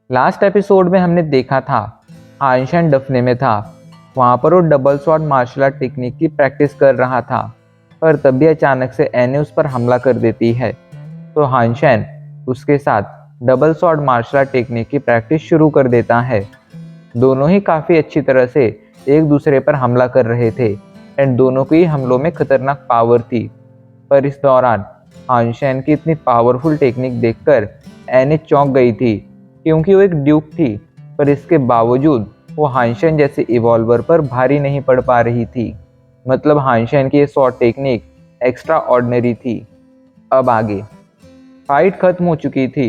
Last episode में हमने देखा था हांशन डफने में था। वहाँ पर वो double sword martial art technique की प्रैक्टिस कर रहा था, पर तभी अचानक से एने उस पर हमला कर देती है। तो हांशन उसके साथ double sword martial art technique की प्रैक्टिस शुरू कर देता है। दोनों ही काफ़ी अच्छी तरह से एक दूसरे पर हमला कर रहे थे एंड दोनों की हमलों में खतरनाक पावर थी। पर इस दौरान हांशन की इतनी पावरफुल टेक्निक देखकर एने चौंक गई थी, क्योंकि वो एक ड्यूक थी, पर इसके बावजूद वो हांशन जैसे इवॉल्वर पर भारी नहीं पड़ पा रही थी। मतलब हांशन की ये शॉर्ट टेक्निक एक्स्ट्रा ऑर्डिनरी थी। अब आगे फाइट खत्म हो चुकी थी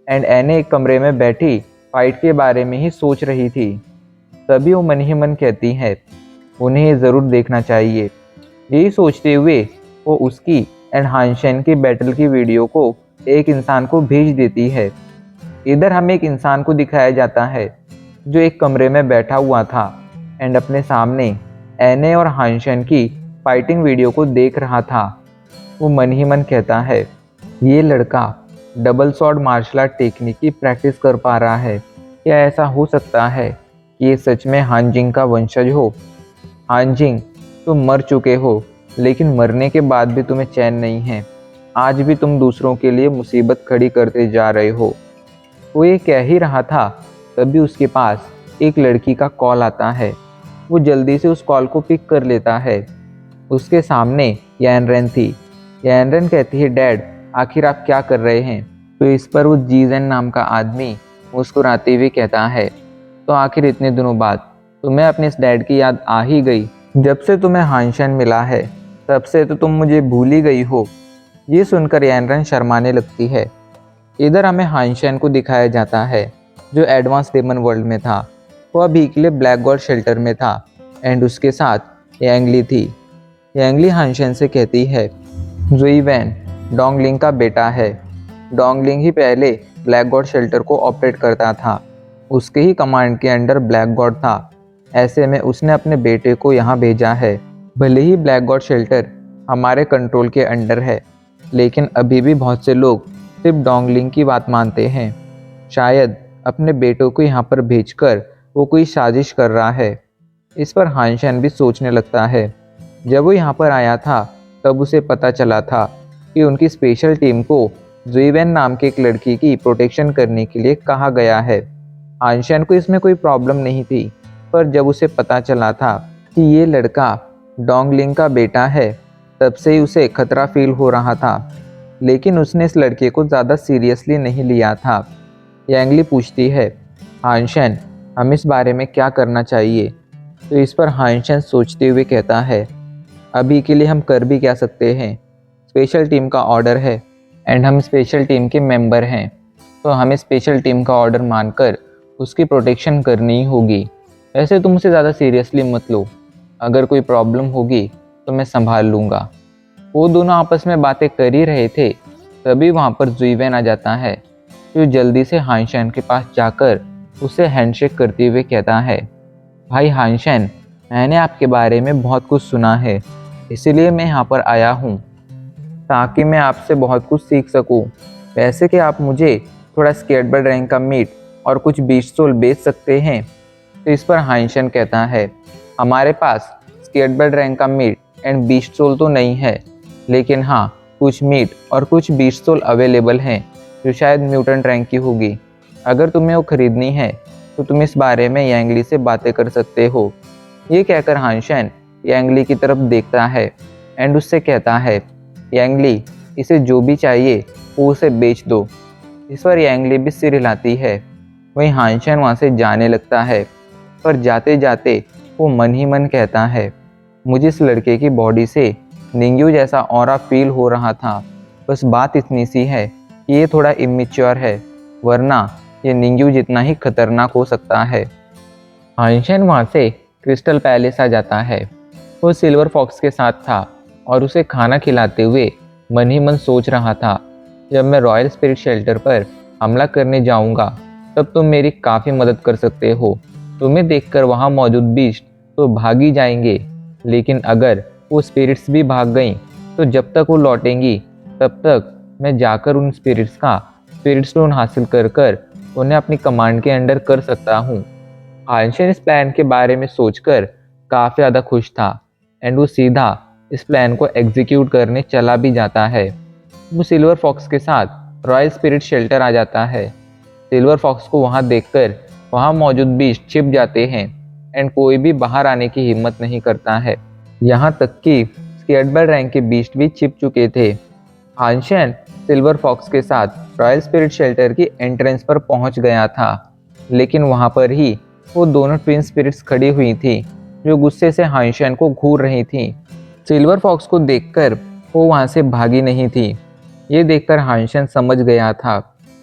एंड एने एक कमरे में बैठी फाइट के बारे में ही सोच रही थी। तभी वो मन ही मन कहती है उन्हें ये ज़रूर देखना चाहिए। यही सोचते हुए वो उसकी एंड हांशन की बैटल की वीडियो को एक इंसान को भेज देती है। इधर हमें एक इंसान को दिखाया जाता है जो एक कमरे में बैठा हुआ था एंड अपने सामने एने और हांशन की फाइटिंग वीडियो को देख रहा था। वो मन ही मन कहता है ये लड़का double sword martial art technique की प्रैक्टिस कर पा रहा है। क्या ऐसा हो सकता है कि ये सच में हांजिंग का वंशज हो? हांजिंग, तुम मर चुके हो, लेकिन मरने के बाद भी तुम्हें चैन नहीं है। आज भी तुम दूसरों के लिए मुसीबत खड़ी करते जा रहे हो। वो ये कह ही रहा था, तभी उसके पास एक लड़की का कॉल आता है। वो जल्दी से उस कॉल को पिक कर लेता है। उसके सामने यानरेन थी। यानरेन कहती है, डैड आखिर आप क्या कर रहे हैं? तो इस पर वो जीजन नाम का आदमी मुस्कुराते हुए कहता है, तो आखिर इतने दिनों बाद तुम्हें अपने इस डैड की याद आ ही गई। जब से तुम्हें हांशन मिला है तब से तो तुम मुझे भूल ही गई हो। ये सुनकर यानरेन शर्माने लगती है। इधर हमें हांशन को दिखाया जाता है जो एडवांस डेमन वर्ल्ड में था। वो अभी के लिए ब्लैक गॉड शेल्टर में था एंड उसके साथ यांगली थी। यांगली हांशन से कहती है जुई वैन डोंगलिंग का बेटा है। डोंगलिंग ही पहले ब्लैक गॉड शेल्टर को ऑपरेट करता था। उसके ही कमांड के अंडर ब्लैक गॉड था। ऐसे में उसने अपने बेटे को यहाँ भेजा है। भले ही ब्लैक गॉड शेल्टर हमारे कंट्रोल के अंडर है, लेकिन अभी भी बहुत से लोग सिर्फ डोंगलिंग की बात मानते हैं। शायद अपने बेटों को यहाँ पर भेजकर वो कोई साजिश कर रहा है। इस पर हांशन भी सोचने लगता है। जब वो यहाँ पर आया था तब उसे पता चला था कि उनकी स्पेशल टीम को जुईवेन नाम की एक लड़की की प्रोटेक्शन करने के लिए कहा गया है। हांशन को इसमें कोई प्रॉब्लम नहीं थी, पर जब उसे पता चला था कि ये लड़का डोंगलिंग का बेटा है, तब से ही उसे खतरा फील हो रहा था। लेकिन उसने इस लड़के को ज़्यादा सीरियसली नहीं लिया था। यांगली पूछती है, हांशन हम इस बारे में क्या करना चाहिए? तो इस पर हांशन सोचते हुए कहता है, अभी के लिए हम कर भी क्या सकते हैं? स्पेशल टीम का ऑर्डर है एंड हम स्पेशल टीम के मेंबर हैं, तो हमें स्पेशल टीम का ऑर्डर मानकर उसकी प्रोटेक्शन करनी ही होगी। वैसे तुम उसे ज़्यादा सीरियसली मत लो, अगर कोई प्रॉब्लम होगी तो मैं संभाल लूँगा। वो दोनों आपस में बातें कर ही रहे थे, तभी वहाँ पर जुईवेन आ जाता है, जो जल्दी से हांशन के पास जाकर उसे हैंडशेक करते हुए कहता है, भाई हांशन, मैंने आपके बारे में बहुत कुछ सुना है, इसीलिए मैं यहाँ पर आया हूँ ताकि मैं आपसे बहुत कुछ सीख सकूँ। वैसे कि आप मुझे थोड़ा स्केट बर्ड रैंक का मीट और कुछ बीस्ट सोल बेच सकते हैं? तो इस पर हांशन कहता है, हमारे पास स्केट बर्ड रैंक का मीट एंड बीस्ट सोल तो नहीं है, लेकिन हाँ कुछ मीट और कुछ बीस्ट सोल अवेलेबल हैं जो शायद म्यूटेंट रैंक की होगी। अगर तुम्हें वो खरीदनी है तो तुम इस बारे में यांगली से बातें कर सकते हो। ये कहकर हांशन यांगली की तरफ देखता है एंड उससे कहता है, यांगली इसे जो भी चाहिए वो उसे बेच दो। इस पर यांगली भी सिर हिलाती है। वहीं हांशन वहाँ से जाने लगता है, पर जाते जाते वो मन ही मन कहता है, मुझे इस लड़के की बॉडी से निंग्यू जैसा ऑरा फील हो रहा था। बस बात इतनी सी है कि ये थोड़ा इमेच्योर है, वरना ये निंग्यू जितना ही खतरनाक हो सकता है। हांशन वहाँ से क्रिस्टल पैलेस आ जाता है। वो सिल्वर फॉक्स के साथ था और उसे खाना खिलाते हुए मन ही मन सोच रहा था, जब मैं रॉयल स्पिरिट शेल्टर पर हमला करने जाऊंगा तब तुम मेरी काफ़ी मदद कर सकते हो। तुम्हें देखकर वहाँ मौजूद बीस्ट तो भाग ही जाएंगे, लेकिन अगर वो स्पिरिट्स भी भाग गईं तो जब तक वो लौटेंगी तब तक मैं जाकर उन स्पिरिट्स का स्पिरिट स्टोन हासिल कर कर उन्हें अपनी कमांड के अंडर कर सकता हूँ। हानशन इस प्लान के बारे में सोचकर काफ़ी ज़्यादा खुश था एंड वो सीधा इस प्लान को एग्जीक्यूट करने चला भी जाता है। वो सिल्वर फॉक्स के साथ रॉयल स्पिरिट शेल्टर आ जाता है। सिल्वर फॉक्स को वहाँ देखकर वहाँ मौजूद बीस्ट छिप जाते हैं एंड कोई भी बाहर आने की हिम्मत नहीं करता है। यहाँ तक कि स्केर्डबर्ड रैंक के बीस्ट भी छिप चुके थे। हानशन सिल्वर फॉक्स के साथ रॉयल स्पिरिट शेल्टर की एंट्रेंस पर पहुंच गया था, लेकिन वहां पर ही वो दोनों ट्विन स्पिरिट्स खड़ी हुई थी जो गुस्से से हानशन को घूर रही थी। सिल्वर फॉक्स को देखकर वो वहां से भागी नहीं थी। ये देखकर हानशन समझ गया था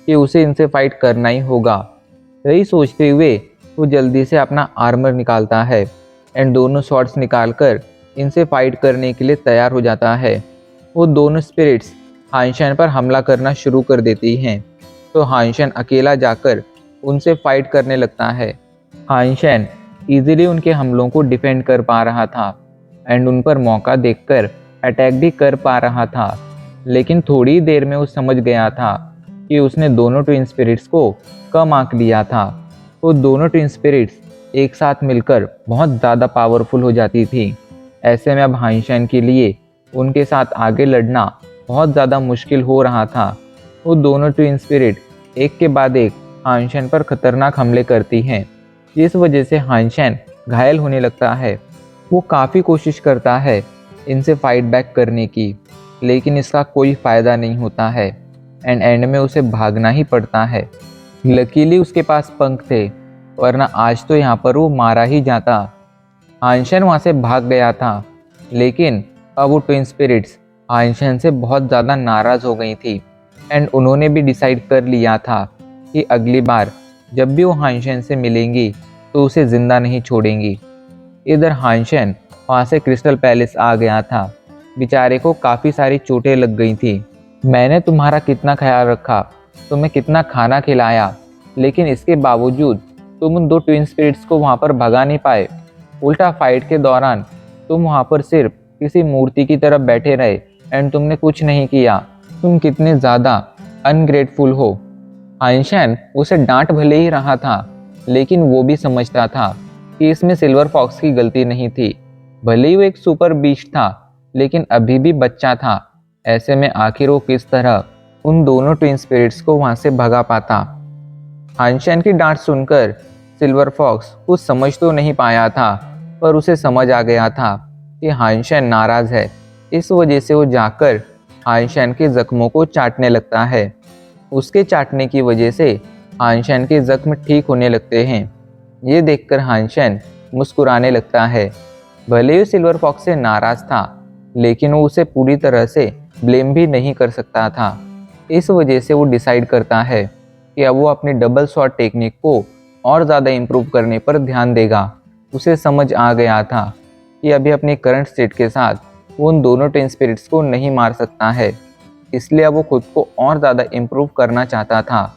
कि उसे इनसे फाइट करना ही होगा। यही सोचते हुए वो जल्दी से अपना आर्मर निकालता है एंड दोनों शॉट्स निकालकर इनसे फाइट करने के लिए तैयार हो जाता है। वो दोनों स्पिरिट्स हानशन पर हमला करना शुरू कर देती हैं, तो हानशन अकेला जाकर उनसे फाइट करने लगता है। हानशन इजीली उनके हमलों को डिफेंड कर पा रहा था एंड उन पर मौका देखकर अटैक भी कर पा रहा था, लेकिन थोड़ी देर में वो समझ गया था कि उसने दोनों ट्विन स्पिरिट्स को कम आंक लिया था। वो दोनों ट्विन स्पिरिट्स एक साथ मिलकर बहुत ज़्यादा पावरफुल हो जाती थी। ऐसे में अब हानशन के लिए उनके साथ आगे लड़ना बहुत ज़्यादा मुश्किल हो रहा था। वो दोनों ट्विन स्पिरिट एक के बाद एक हानशन पर खतरनाक हमले करती हैं, जिस वजह से हानशन घायल होने लगता है। वो काफ़ी कोशिश करता है इनसे फाइट बैक करने की, लेकिन इसका कोई फ़ायदा नहीं होता है एंड एंड में उसे भागना ही पड़ता है। लकीली उसके पास पंख थे, वरना आज तो यहाँ पर वो मारा ही जाता। हानशन वहाँ से भाग गया था, लेकिन अब वो ट्विन स्पिरिट्स हानशन से बहुत ज़्यादा नाराज़ हो गई थी एंड उन्होंने भी डिसाइड कर लिया था कि अगली बार जब भी वो हानशन से मिलेंगी तो उसे ज़िंदा नहीं छोड़ेंगी। इधर हानशन वहाँ से क्रिस्टल पैलेस आ गया था। बेचारे को काफ़ी सारी चोटें लग गई थी। मैंने तुम्हारा कितना ख्याल रखा, तुम्हें कितना खाना खिलाया, लेकिन इसके बावजूद तुम उन दो ट्विन स्पिरिट्स को वहाँ पर भगा नहीं पाए। उल्टा फाइट के दौरान तुम वहाँ पर सिर्फ किसी मूर्ति की तरफ बैठे रहे एंड तुमने कुछ नहीं किया। तुम कितने ज़्यादा अनग्रेटफुल हो। हानशन उसे डांट भले ही रहा था, लेकिन वो भी समझता था कि इसमें सिल्वर फॉक्स की गलती नहीं थी। भले ही वो एक सुपर बीस्ट था, लेकिन अभी भी बच्चा था। ऐसे में आखिर वो किस तरह उन दोनों ट्विन स्पिरिट्स को वहाँ से भगा पाता। हानशन की डांट सुनकर सिल्वर फॉक्स कुछ समझ तो नहीं पाया था, पर उसे समझ आ गया था कि हानशन नाराज़ है। इस वजह से वो जाकर हानशन के ज़ख्मों को चाटने लगता है। उसके चाटने की वजह से हानशन के ज़ख्म ठीक होने लगते हैं। ये देखकर हानशन मुस्कुराने लगता है। भले ही सिल्वर फॉक्स से नाराज़ था, लेकिन वो उसे पूरी तरह से ब्लेम भी नहीं कर सकता था। इस वजह से वो डिसाइड करता है कि अब वो अपनी डबल शॉट टेक्निक को और ज़्यादा इम्प्रूव करने पर ध्यान देगा। उसे समझ आ गया था कि अभी अपने करंट स्टेट के साथ वो उन दोनों ट्विन स्पिरिट्स को नहीं मार सकता है, इसलिए अब वो खुद को और ज़्यादा इम्प्रूव करना चाहता था।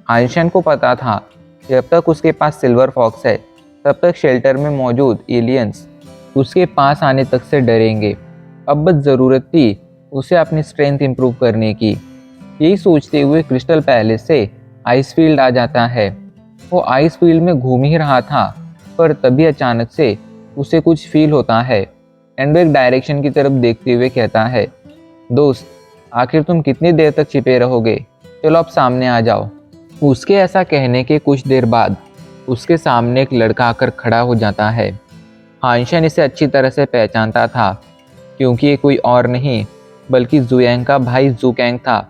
हानशन को पता था कि जब तक उसके पास सिल्वर फॉक्स है, तब तक शेल्टर में मौजूद एलियंस उसके पास आने तक से डरेंगे। अब बस ज़रूरत थी उसे अपनी स्ट्रेंथ इम्प्रूव करने की। यही सोचते हुए क्रिस्टल पैलेस से आइस फील्ड आ जाता है। वो आइस फील्ड में घूम ही रहा था, पर तभी अचानक से उसे कुछ फील होता है एंड वो एक डायरेक्शन की तरफ देखते हुए कहता है, दोस्त, आखिर तुम कितनी देर तक छिपे रहोगे? चलो अब सामने आ जाओ। उसके ऐसा कहने के कुछ देर बाद उसके सामने एक लड़का आकर खड़ा हो जाता है। हानशन इसे अच्छी तरह से पहचानता था, क्योंकि ये कोई और नहीं बल्कि जुयांग का भाई जुकैंग था।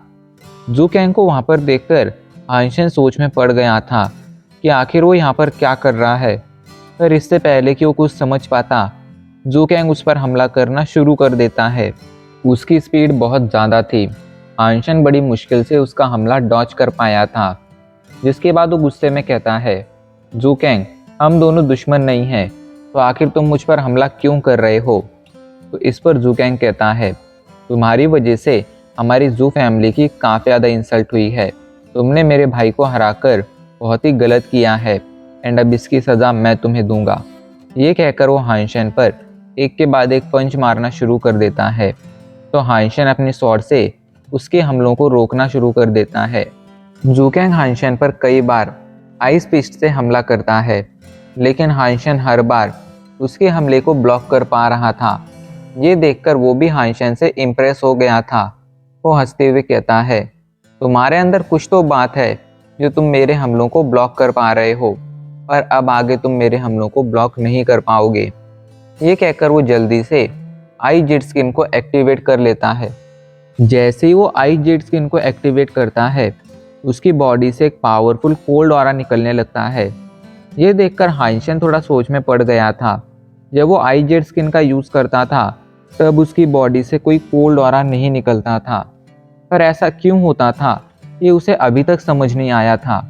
जुकैंग को वहाँ पर देखकर हानशन सोच में पड़ गया था कि आखिर वो यहाँ पर क्या कर रहा है। पर इससे पहले कि वो कुछ समझ पाता, जुकैंग उस पर हमला करना शुरू कर देता है। उसकी स्पीड बहुत ज़्यादा थी। हानशन बड़ी मुश्किल से उसका हमला डॉच कर पाया था, जिसके बाद वो गुस्से में कहता है, जुकैंग, हम दोनों दुश्मन नहीं हैं, तो आखिर तुम मुझ पर हमला क्यों कर रहे हो? तो इस पर जुकैंग कहता है, तुम्हारी वजह से हमारी जू फैमिली की काफ़ी ज़्यादा इंसल्ट हुई है। तुमने मेरे भाई को हराकर बहुत ही गलत किया है एंड अब इसकी सज़ा मैं तुम्हें दूंगा। ये कहकर वो हानशन पर एक के बाद एक पंच मारना शुरू कर देता है। तो हानशन अपनी स्वॉर्ड से उसके हमलों को रोकना शुरू कर देता है। जूकेंग हानशेन पर कई बार आइस फिस्ट से हमला करता है, लेकिन हानशेन हर बार उसके हमले को ब्लॉक कर पा रहा था। ये देखकर वो भी हानशेन से इम्प्रेस हो गया था। वो हंसते हुए कहता है, तुम्हारे अंदर कुछ तो बात है जो तुम मेरे हमलों को ब्लॉक कर पा रहे हो, पर अब आगे तुम मेरे हमलों को ब्लॉक नहीं कर पाओगे। ये कहकर वो जल्दी से आई जेट स्किन को एक्टिवेट कर लेता है। जैसे ही वो आई जेट स्किन को एक्टिवेट करता है, उसकी बॉडी से एक पावरफुल कोल्ड ऑरा निकलने लगता है। ये देखकर हानशेन थोड़ा सोच में पड़ गया था। जब वो आई जेट स्किन का यूज़ करता था, तब उसकी बॉडी से कोई कोल्ड ऑरा नहीं निकलता था। पर ऐसा क्यों होता था, ये उसे अभी तक समझ नहीं आया था।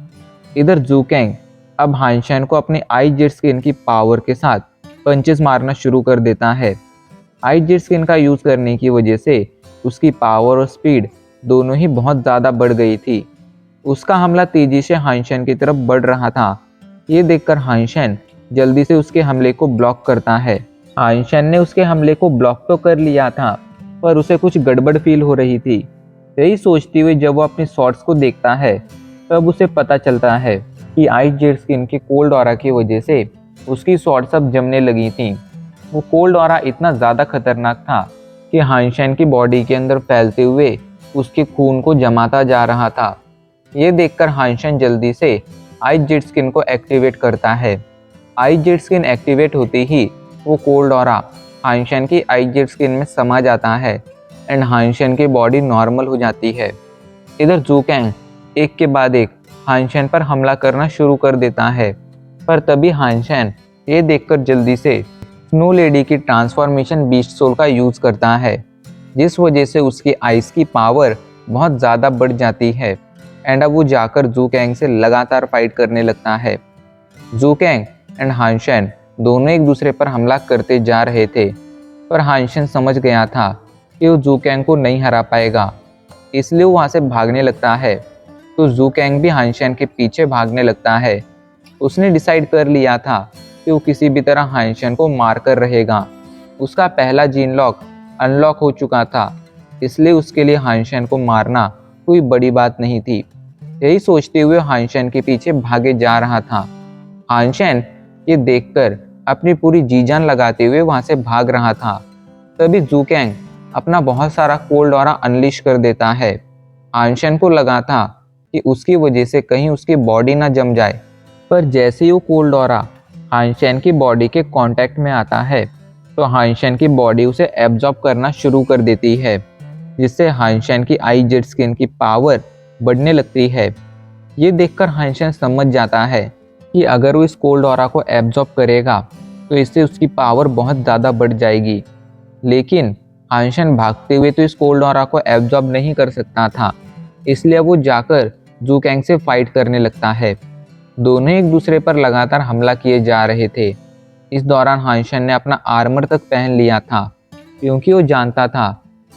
इधर जूकेंग अब हानशेन को अपनी आई जेट स्किन की पावर के साथ पंचेस मारना शुरू कर देता है। आई जेट स्किन का यूज़ करने की वजह से उसकी पावर और स्पीड दोनों ही बहुत ज़्यादा बढ़ गई थी। उसका हमला तेजी से हानशेन की तरफ बढ़ रहा था। ये देखकर हानशेन जल्दी से उसके हमले को ब्लॉक करता है। हानशेन ने उसके हमले को ब्लॉक तो कर लिया था, पर उसे कुछ गड़बड़ फील हो रही थी। यही सोचते हुए जब वो अपने शॉट्स को देखता है, तब उसे पता चलता है कि आई जेट स्किन के कोल्ड ऑरा की वजह से उसकी शॉट्स अब जमने लगी थी। वो कोल्ड ऑरा इतना ज़्यादा खतरनाक था कि हानशेन की बॉडी के अंदर फैलते हुए उसके खून को जमाता जा रहा था। ये देखकर हानशेन जल्दी से आई जेट स्किन को एक्टिवेट करता है। आई जेट स्किन एक्टिवेट होते ही वो कोल्ड ऑरा हानशेन की आई जेट स्किन में समा जाता है एंड हानशेन की बॉडी नॉर्मल हो जाती है। इधर जूकेंग एक के बाद एक हानशेन पर हमला करना शुरू कर देता है, पर तभी हानशेन ये देखकर जल्दी से स्नो लेडी की ट्रांसफॉर्मेशन बीस्ट सोल का यूज़ करता है, जिस वजह से उसकी आइस की पावर बहुत ज़्यादा बढ़ जाती है एंड अब वो जाकर जूकेंग से लगातार फाइट करने लगता है। जूकेंग एंड हानशेन दोनों एक दूसरे पर हमला करते जा रहे थे, पर हानशेन समझ गया था कि वो जूकेंग को नहीं हरा पाएगा, इसलिए वो वहाँ से भागने लगता है। तो जूकेंग भी हानशेन के पीछे भागने लगता है। उसने डिसाइड कर लिया था कि वो किसी भी तरह हानशेन को मार कर रहेगा। उसका पहला जीन लॉक अनलॉक हो चुका था, इसलिए उसके लिए हानशेन को मारना कोई बड़ी बात नहीं थी। यही सोचते हुए हानशेन के पीछे भागे जा रहा था। हानशेन ये देखकर अपनी पूरी जी जान लगाते हुए वहां से भाग रहा था। तभी जूकेंग अपना बहुत सारा कोल्ड ऑरा अनलिश कर देता है। हानशेन को लगा था कि उसकी वजह से कहीं उसकी बॉडी ना जम जाए, पर जैसे ही वो कोल्ड ऑरा हानशेन की बॉडी के कांटेक्ट में आता है, तो हानशेन की बॉडी उसे एब्जॉर्ब करना शुरू कर देती है, जिससे हानशेन की आई जेट स्किन की पावर बढ़ने लगती है। ये देखकर हानशेन समझ जाता है कि अगर वो इस कोल्ड ऑरा को एब्जॉर्ब करेगा तो इससे उसकी पावर बहुत ज़्यादा बढ़ जाएगी। लेकिन हानशेन भागते हुए तो इस कोल्ड ऑरा को एब्जॉर्ब नहीं कर सकता था, इसलिए वो जाकर जूकेंग से फाइट करने लगता है। दोनों एक दूसरे पर लगातार हमला किए जा रहे थे। इस दौरान हानशेन ने अपना आर्मर तक पहन लिया था, क्योंकि वो जानता था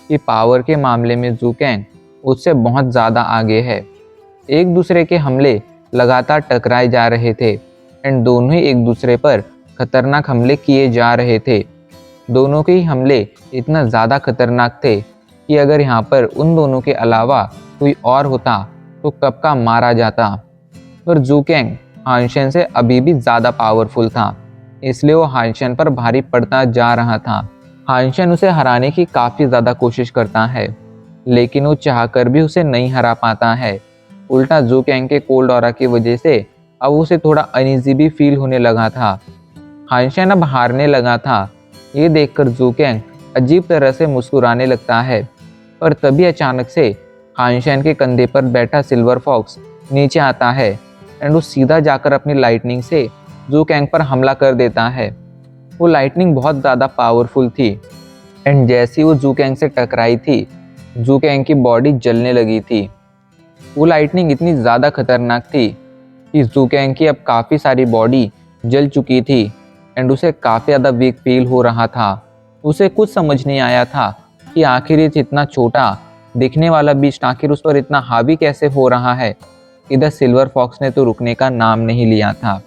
कि पावर के मामले में जूकेंग उससे बहुत ज़्यादा आगे है। एक दूसरे के हमले लगातार टकराए जा रहे थे एंड दोनों ही एक दूसरे पर खतरनाक हमले किए जा रहे थे। दोनों के ही हमले इतना ज़्यादा खतरनाक थे कि अगर यहाँ पर उन दोनों के अलावा कोई और होता तो कब का मारा जाता। पर जूकेंग हानशेन से अभी भी ज़्यादा पावरफुल था, इसलिए वो हानशेन पर भारी पड़ता जा रहा था। हानशेन उसे हराने की काफ़ी ज़्यादा कोशिश करता है, लेकिन वो चाहकर भी उसे नहीं हरा पाता है। उल्टा जूकेंग के कोल्ड ऑरा की वजह से अब उसे थोड़ा अनईजी भी फील होने लगा था। हानशेन अब हारने लगा था। ये देखकर जूकेंग अजीब तरह से मुस्कुराने लगता है, पर तभी अचानक से हानशेन के कंधे पर बैठा सिल्वर फॉक्स नीचे आता है एंड वो सीधा जाकर अपनी लाइटनिंग से जूकेंग पर हमला कर देता है। वो लाइटनिंग बहुत ज़्यादा पावरफुल थी एंड जैसी वो जूकेंग से टकराई थी, जूकेंग की बॉडी जलने लगी थी। वो लाइटनिंग इतनी ज़्यादा खतरनाक थी कि जूकेंग की अब काफ़ी सारी बॉडी जल चुकी थी एंड उसे काफ़ी ज़्यादा वीक फील हो रहा था। उसे कुछ समझ नहीं आया था कि आखिर ये इतना छोटा दिखने वाला बीस्ट आखिर उस पर इतना हावी कैसे हो रहा है। इधर सिल्वर फॉक्स ने तो रुकने का नाम नहीं लिया था।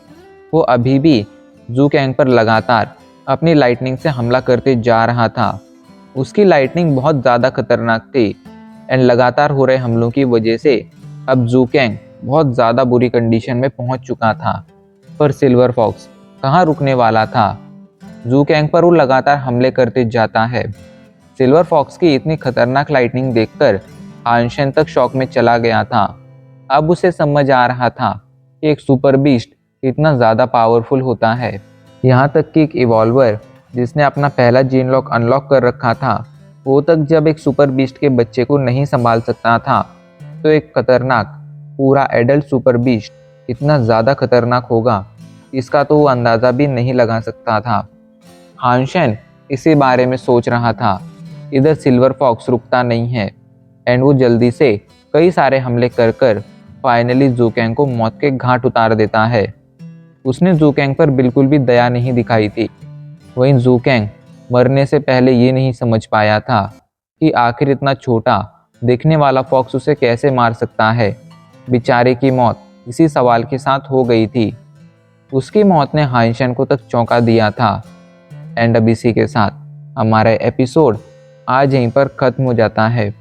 वो अभी भी जूकेंग पर लगातार अपनी लाइटनिंग से हमला करते जा रहा था। उसकी लाइटनिंग बहुत ज़्यादा खतरनाक थी एंड लगातार हो रहे हमलों की वजह से अब ज़ूकेंग बहुत ज़्यादा बुरी कंडीशन में पहुंच चुका था, पर सिल्वर फॉक्स कहाँ रुकने वाला था। ज़ूकेंग पर वो लगातार हमले करते जाता है। सिल्वर फॉक्स की इतनी खतरनाक लाइटनिंग देखकर हानशेन तक शॉक में चला गया था। अब उसे समझ आ रहा था कि एक सुपर बीस्ट इतना ज़्यादा पावरफुल होता है। यहाँ तक कि एक इवॉल्वर जिसने अपना पहला जीन लॉक अनलॉक कर रखा था, वो तक जब एक सुपर बीस्ट के बच्चे को नहीं संभाल सकता था, तो एक खतरनाक पूरा एडल्ट सुपर बीस्ट इतना ज़्यादा खतरनाक होगा, इसका तो वो अंदाज़ा भी नहीं लगा सकता था। हानशेन इसी बारे में सोच रहा था। इधर सिल्वर फॉक्स रुकता नहीं है एंड वो जल्दी से कई सारे हमले कर कर फाइनली ज़ूकेंग को मौत के घाट उतार देता है। उसने ज़ूकेंग पर बिल्कुल भी दया नहीं दिखाई थी। वहीं ज़ूकेंग मरने से पहले ये नहीं समझ पाया था कि आखिर इतना छोटा दिखने वाला फॉक्स उसे कैसे मार सकता है। बेचारे की मौत इसी सवाल के साथ हो गई थी। उसकी मौत ने हानशेन को तक चौंका दिया था। एंड अब इसी के साथ हमारा एपिसोड आज यहीं पर ख़त्म हो जाता है।